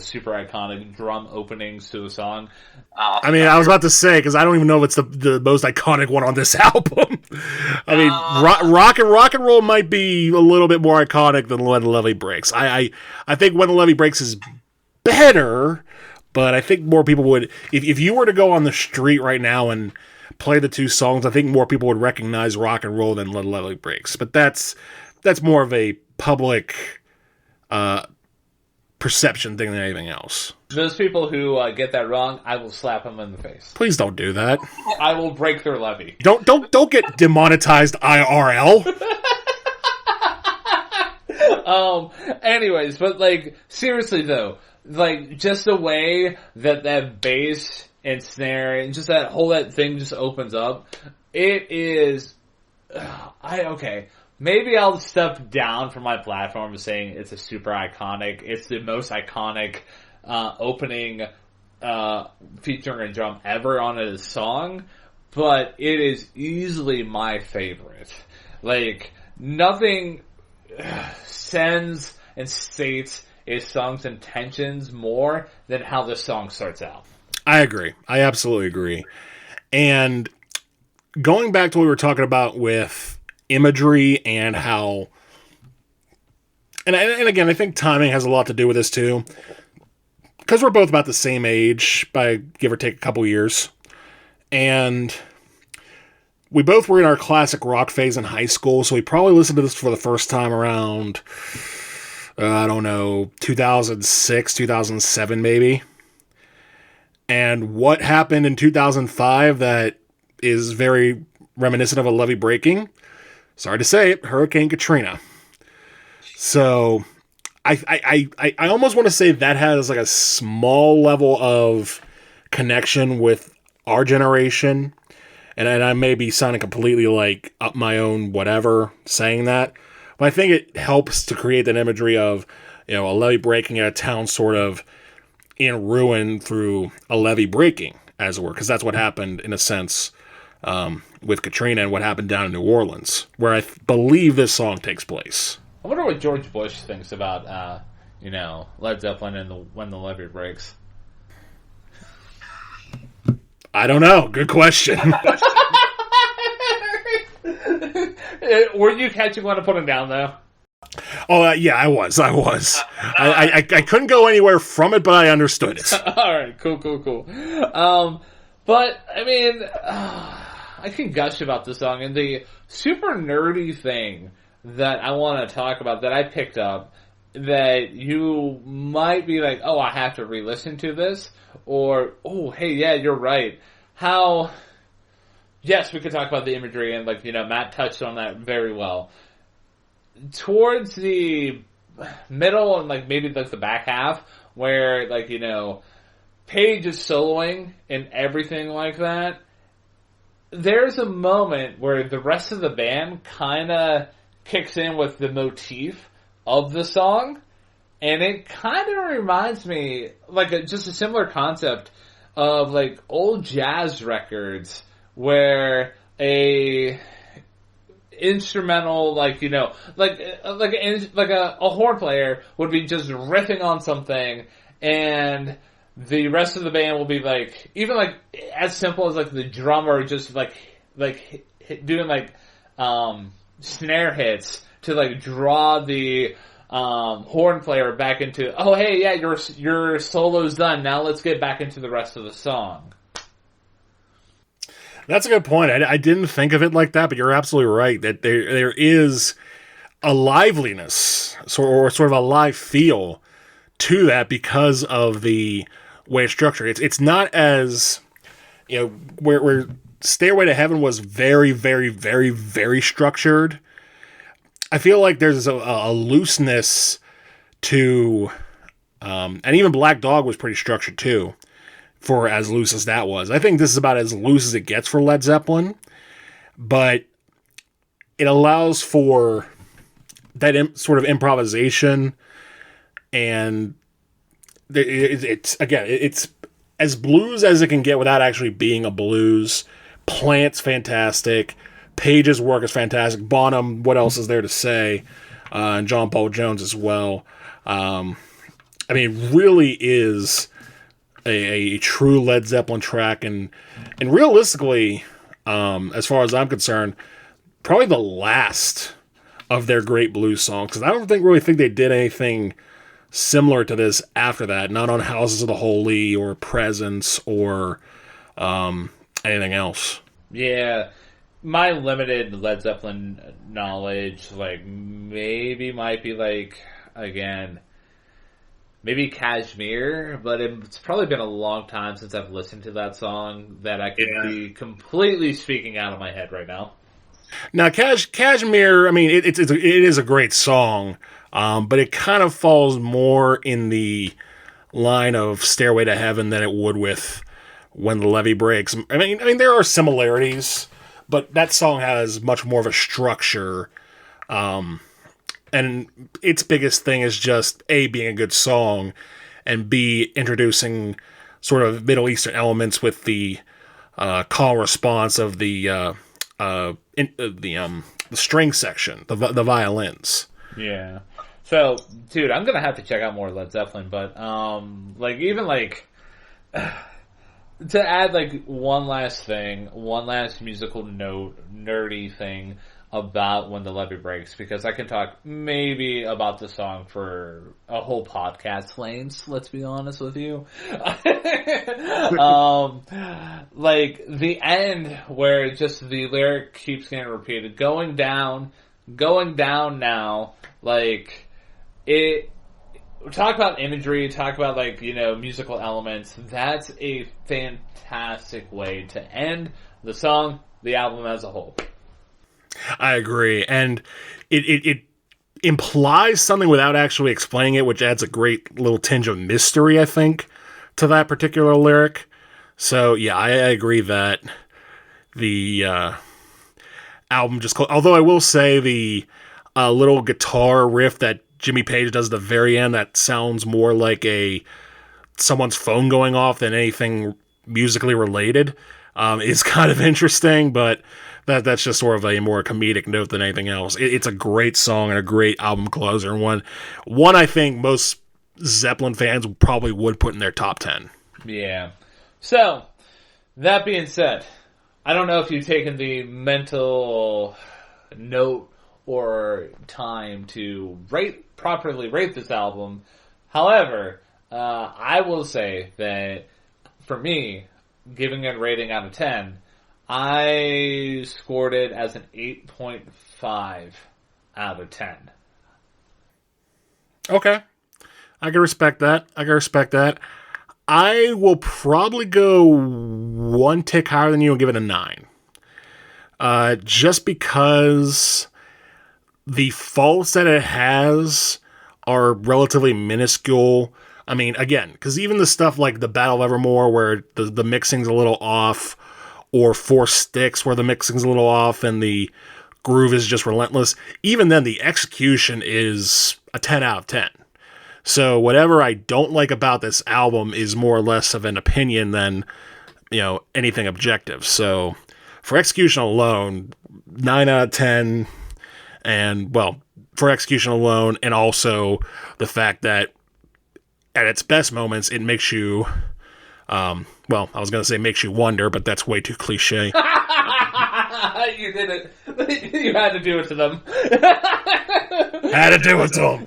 super iconic drum openings to a song. I mean, I was about to say, because I don't even know if it's the most iconic one on this album. I mean, rock and roll might be a little bit more iconic than When the Levee Breaks. I think When the Levee Breaks is better, but I think more people would, if you were to go on the street right now and play the 2 songs, I think more people would recognize rock and roll than When the Levee Breaks. But that's more of a public perception thing than anything else. Those people who get that wrong, I will slap them in the face. Please don't do that. I will break their levee. Don't get demonetized IRL. Anyways, but seriously though, just the way that bass and snare and just that thing just opens up, it is, okay. Maybe I'll step down from my platform of saying it's a super iconic, it's the most iconic, opening, featuring a drum ever on a song, but it is easily my favorite. Nothing sends and states a song's intentions more than how this song starts out. I agree. I absolutely agree. And going back to what we were talking about with imagery and how... And again, I think timing has a lot to do with this too. Because we're both about the same age, by give or take a couple years. And we both were in our classic rock phase in high school, so we probably listened to this for the first time around... 2006, 2007 maybe. And what happened in 2005 that is very reminiscent of a levee breaking? Sorry to say it, Hurricane Katrina. So, I almost want to say that has a small level of connection with our generation. And I may be sounding completely up my own whatever saying that. But I think it helps to create that imagery of, a levee breaking at a town sort of in ruin through a levee breaking, as it were. Because that's what happened, in a sense, with Katrina and what happened down in New Orleans, where I believe this song takes place. I wonder what George Bush thinks about, Led Zeppelin and When the Levee Breaks. I don't know. Good question. Were you catching what I'm putting down, though? Oh, yeah, I was. I couldn't go anywhere from it, but I understood it. All right, cool. But, I mean, I can gush about this song, and the super nerdy thing that I want to talk about that I picked up that you might be like, oh, I have to re-listen to this, or, oh, hey, yeah, you're right. How... Yes, we could talk about the imagery, and Matt touched on that very well. Towards the middle and maybe the back half, where Paige is soloing and everything like that, there's a moment where the rest of the band kind of kicks in with the motif of the song, and it kind of reminds me, like, just a similar concept of, like, old jazz records where a instrumental, like, you know, like a horn player would be just riffing on something, and the rest of the band will be like, even like as simple as like the drummer just like doing like snare hits to like draw the horn player back into, oh hey, yeah, your solo's done, now let's get back into the rest of the song. That's a good point. I didn't think of it like that, but you're absolutely right that there is a liveliness or sort of a live feel to that because of the way it's structured. It's not as, you know, where Stairway to Heaven was very, very, very, very structured. I feel like there's a looseness to, and even Black Dog was pretty structured too, for as loose as that was. I think this is about as loose as it gets for Led Zeppelin, but it allows for that sort of improvisation, and it's as blues as it can get without actually being a blues. Plant's fantastic. Page's work is fantastic. Bonham, what else is there to say? And John Paul Jones as well. I mean, really is a true Led Zeppelin track, and realistically, as far as I'm concerned, probably the last of their great blues songs, because I don't really think they did anything similar to this after that. Not on Houses of the Holy or Presence or anything else. Yeah, my limited Led Zeppelin knowledge, like, might be like, again, maybe Kashmir, but it's probably been a long time since I've listened to that song that I could be completely speaking out of my head right now. Now, Kashmir, I mean, it is a great song, but it kind of falls more in the line of Stairway to Heaven than it would with When the Levee Breaks. I mean, there are similarities, but that song has much more of a structure, and its biggest thing is just A, being a good song, and B, introducing sort of Middle Eastern elements with the call response of the string section, the violins. Yeah. So, dude, I'm gonna have to check out more Led Zeppelin, but like, even like to add like one last musical note, nerdy thing about When the Levee Breaks, because I can talk maybe about the song for a whole podcast length, let's be honest with you. Like the end where just the lyric keeps getting repeated, going down now, like it, talk about imagery, talk about like, you know, musical elements. That's a fantastic way to end the song, the album as a whole. I agree, and it implies something without actually explaining it, which adds a great little tinge of mystery, I think, to that particular lyric. So yeah, I agree that the album just although I will say the little guitar riff that Jimmy Page does at the very end, that sounds more like someone's phone going off than anything musically related, is kind of interesting, but that's just sort of a more comedic note than anything else. It's a great song and a great album closer, and one I think most Zeppelin fans probably would put in their top 10. Yeah. So, that being said, I don't know if you've taken the mental note or time to properly rate this album. However, I will say that for me, giving it a rating out of 10, I scored it as an 8.5 out of 10. Okay. I can respect that. I will probably go one tick higher than you and give it a 9. Just because the faults that it has are relatively minuscule. I mean, again, because even the stuff like the Battle of Evermore, where the mixing's a little off, or Four Sticks where the mixing's a little off and the groove is just relentless, even then the execution is a 10 out of 10. So whatever I don't like about this album is more or less of an opinion than, anything objective. So for execution alone, 9 out of 10, and, well, for execution alone, and also the fact that at its best moments, it makes you, I was going to say makes you wonder, but that's way too cliche. You did it. You had to do it to them. Had to do it to them.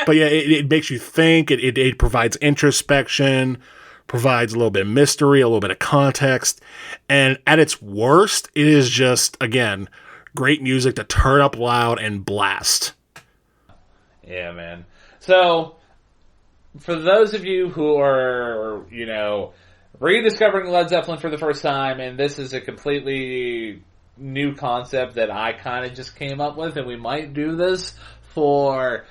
But yeah, it makes you think. It provides introspection, provides a little bit of mystery, a little bit of context. And at its worst, it is just, again, great music to turn up loud and blast. Yeah, man. So, for those of you who are, rediscovering Led Zeppelin for the first time, and this is a completely new concept that I kind of just came up with, and we might do this for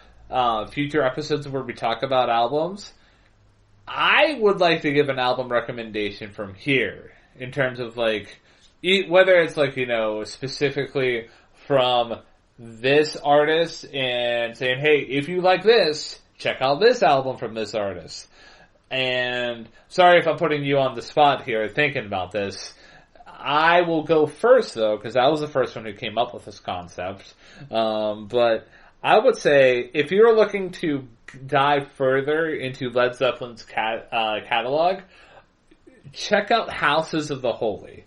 future episodes where we talk about albums, I would like to give an album recommendation from here, in terms of, whether it's, specifically from this artist, and saying, hey, if you like this, check out this album from this artist. And sorry if I'm putting you on the spot here thinking about this. I will go first, though, because I was the first one who came up with this concept. But I would say, if you're looking to dive further into Led Zeppelin's catalog, check out Houses of the Holy.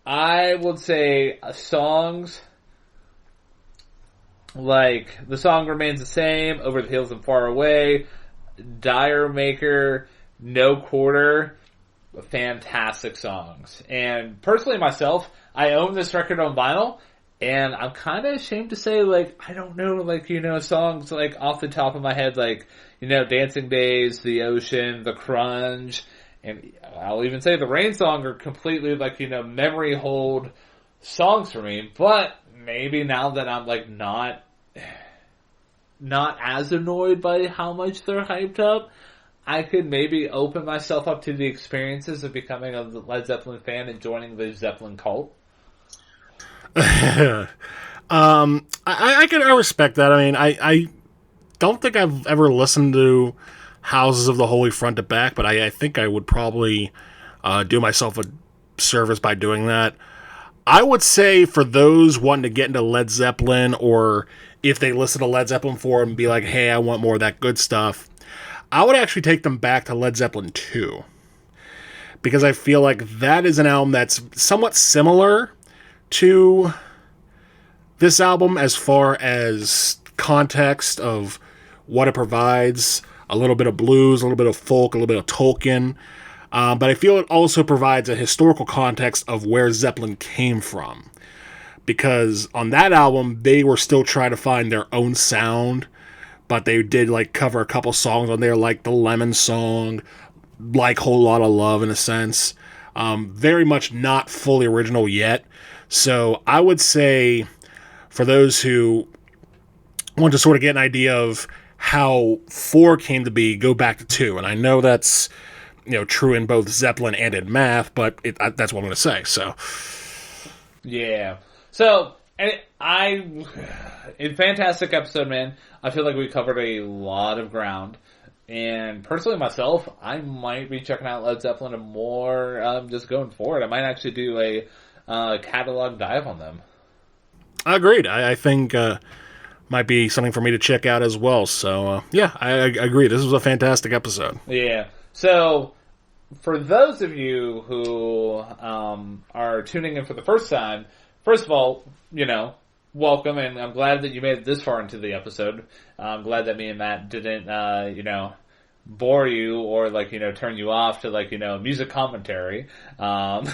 I would say songs like The Song Remains the Same, Over the Hills and Far Away, Dire Maker, No Quarter, fantastic songs. And personally myself, I own this record on vinyl, and I'm kind of ashamed to say, I don't know, songs, off the top of my head, Dancing Days, The Ocean, The Crunge, and I'll even say the Rain Song are completely, memory hold songs for me. But maybe now that I'm, not as annoyed by how much they're hyped up, I could maybe open myself up to the experiences of becoming a Led Zeppelin fan and joining the Zeppelin cult. I respect that. I mean, I don't think I've ever listened to Houses of the Holy front to back, but I think I would probably do myself a service by doing that. I would say for those wanting to get into Led Zeppelin, or if they listen to Led Zeppelin IV and be like, hey, I want more of that good stuff, I would actually take them back to Led Zeppelin II. Because I feel like that is an album that's somewhat similar to this album as far as context of what it provides. A little bit of blues, a little bit of folk, a little bit of Tolkien. But I feel it also provides a historical context of where Zeppelin came from. Because on that album, they were still trying to find their own sound, but they did cover a couple songs on there, like the Lemon Song, like Whole Lotta Love in a sense. Very much not fully original yet. So I would say for those who want to sort of get an idea of how 4 came to be, go back to 2. And I know that's true in both Zeppelin and in Math, but that's what I'm going to say. So yeah. So, fantastic episode, man. I feel like we covered a lot of ground. And personally myself, I might be checking out Led Zeppelin and more just going forward. I might actually do a catalog dive on them. Agreed. I think might be something for me to check out as well. So, yeah, I agree. This was a fantastic episode. Yeah. So, for those of you who are tuning in for the first time, first of all, welcome, and I'm glad that you made it this far into the episode. I'm glad that me and Matt didn't, bore you or turn you off to music commentary. But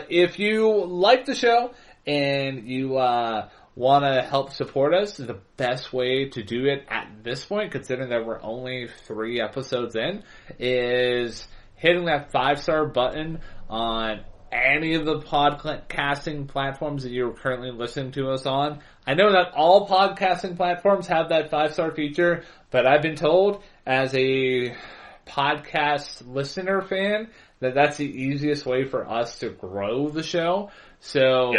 if you like the show and you want to help support us, the best way to do it at this point, considering that we're only 3 episodes in, is hitting that 5-star button on any of the podcasting platforms that you're currently listening to us on. I know that all podcasting platforms have that 5-star feature, but I've been told as a podcast listener fan, that's the easiest way for us to grow the show. So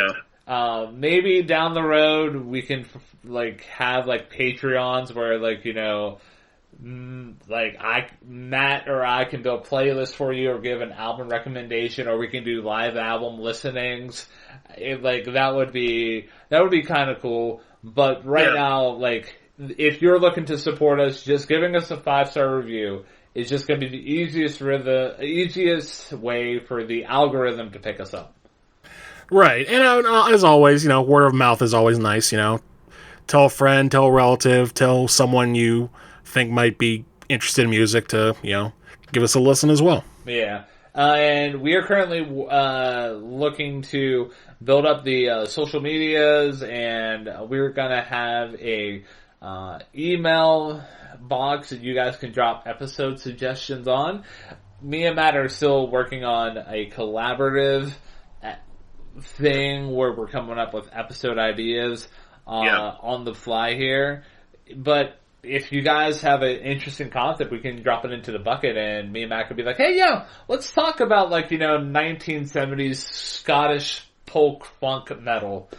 maybe down the road we can like have like Patreons where like, you know, like Matt or I can do a playlist for you or give an album recommendation, or we can do live album listenings. That would be kind of cool. But right now, like, if you're looking to support us, just giving us a 5-star review is just going to be the easiest way for the algorithm to pick us up. Right. And as always, you know, word of mouth is always nice, you know. Tell a friend, tell a relative, tell someone you think might be interested in music to, you know, give us a listen as well. Yeah. And we are currently looking to build up the social medias, and we're going to have a email box that you guys can drop episode suggestions on. Me and Matt are still working on a collaborative thing where we're coming up with episode ideas on the fly here. But if you guys have an interesting concept, we can drop it into the bucket, and me and Matt could be like, hey, let's talk about, like, you know, 1970s Scottish folk funk metal.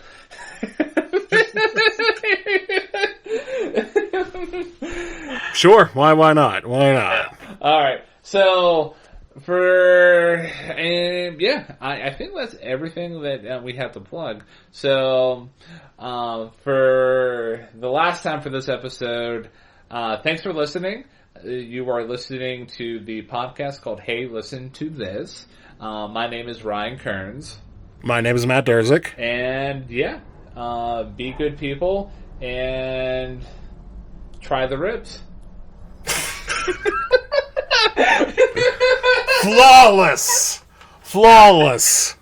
Sure, why not? Why not? All right, so I think that's everything that we have to plug. So for the last time for this episode, thanks for listening. You are listening to the podcast called Hey, Listen to This. My name is Ryan Kearns. My name is Matt Derzik. And be good people and try the ribs. Flawless!